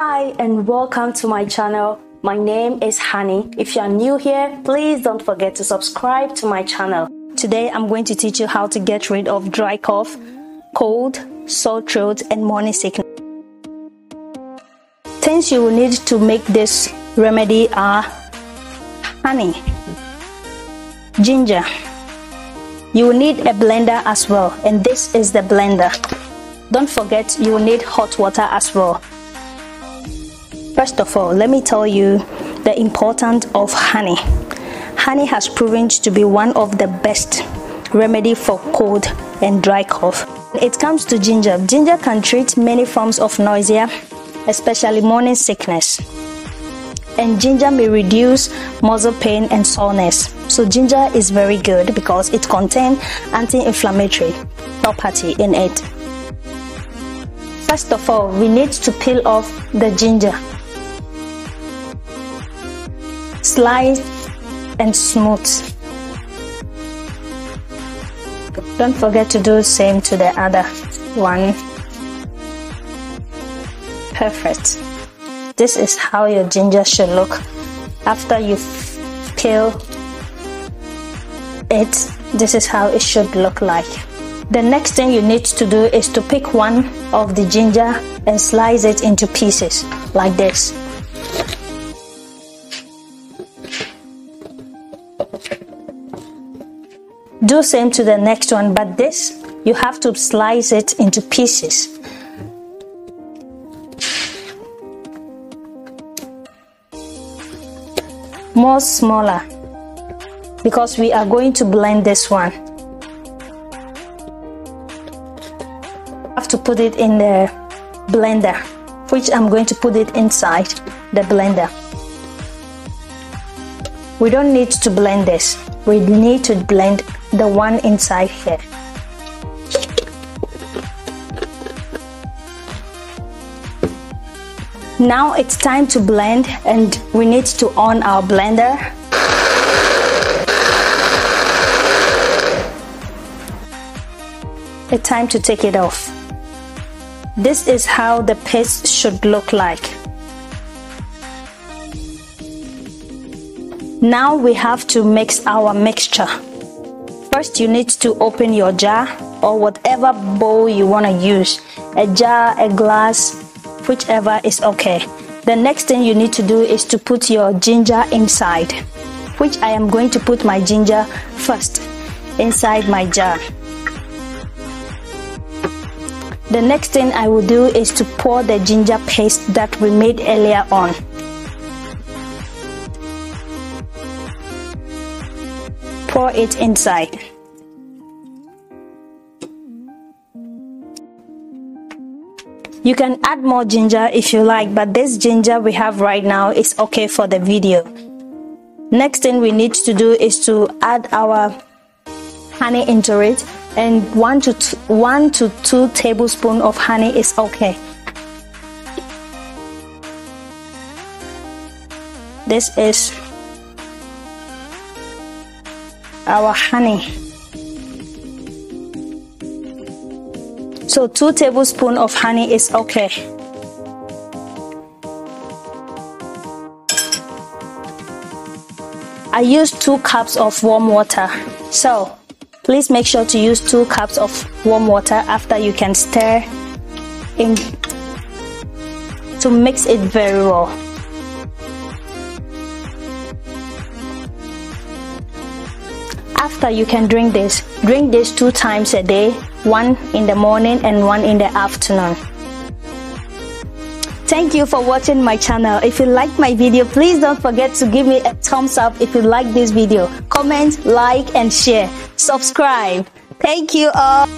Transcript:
Hi and welcome to my channel. My name is Honey. If you are new here, please don't forget to subscribe to my channel. Today I'm going to teach you how to get rid of dry cough, cold, sore throat and morning sickness. Things you will need to make this remedy are honey, ginger. You will need a blender as well, and this is the blender. Don't forget you will need hot water as well. First of all, let me tell you the importance of honey. Honey has proven to be one of the best remedy for cold and dry cough. It comes to ginger. Ginger can treat many forms of nausea, especially morning sickness. And ginger may reduce muscle pain and soreness. So ginger is very good because it contains anti-inflammatory property in it. First of all, we need to peel off the ginger. Slice and smooth. Don't forget to do the same to the other one. Perfect. This is how your ginger should look after you peel it. This is how it should look like. The next thing you need to do is to pick one of the ginger and slice it into pieces like this. Do same to the next one, but this you have to slice it into pieces. More smaller because we are going to blend this one. Have to put it in the blender, which I'm going to put it inside the blender. We don't need to blend this. We need to blend the one inside here. Now it's time to blend, and we need to on our blender. It's time to take it off. This is how the paste should look like. Now we have to mix our mixture. First you need to open your jar or whatever bowl you want to use. A jar, a glass, whichever is okay. The next thing you need to do is to put your ginger inside, which I am going to put my ginger first inside my jar. The next thing I will do is to pour the ginger paste that we made earlier on. Pour it inside. You can add more ginger if you like, but this ginger we have right now is okay for the video. Next thing we need to do is to add our honey into it, and 1 to 2 tablespoons of honey is okay. This is our honey. So 2 tablespoons of honey is okay. I used 2 cups of warm water, so please make sure to use 2 cups of warm water after you can stir in to mix it very well. After you can drink this 2 times a day, 1 in the morning and 1 in the afternoon. Thank you for watching my channel. If you like my video, please don't forget to give me a thumbs up if you like this video. Comment, like and share. Subscribe. Thank you all.